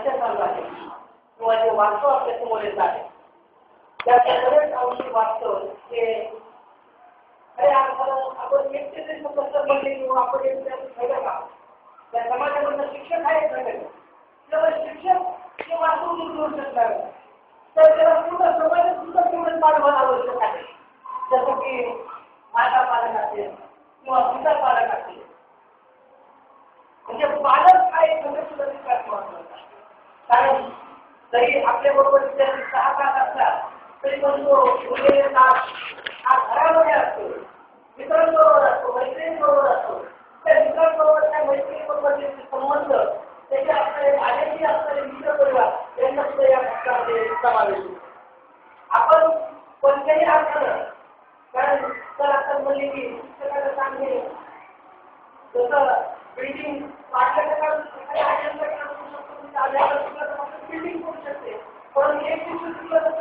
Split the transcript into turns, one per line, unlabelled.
चर्चा चालू आहे किंवा जे वास्तव आपल्या समोर येत आहे त्याच्या बरेच अंशी वास्तव हे अरे आपण एकटे तरी कसं बनले किंवा आपण एक घटक आहोत त्या समाजामधलं शिक्षक हा एक घटक केवळ शिक्षक हे वास्तव करू शकणार तर त्याला पूर्ण समाजात सुद्धा तेवढंच पाठवणं आवश्यक आहे जसं की माता पालक असेल किंवा पिता पालक असेल म्हणजे पालक हा एक घटक सुद्धा विकास महत्वाचा कारण जरी आपल्या बरोबर विद्यार्थी 6 तास असतात तरी पण तो उरलेले तास हा घरामध्ये असतो मित्रांबरोबर असतो मैत्रिणींबरोबर असतो त्या मित्रांबरोबर त्या मैत्रिणीबरोबरचे संबंध त्याचे असणारे माझ्याशी असणारे मित्र परिवार यांचा सुद्धा या घटकामध्ये समावेश होतो आपण कोणत्याही अर्थानं कारण तर आता म्हणले की शिक्षकाला सांगणे जसं बिल्डिंग पाडल्या बिल्डिंग करू शकते पण एक शिक्षक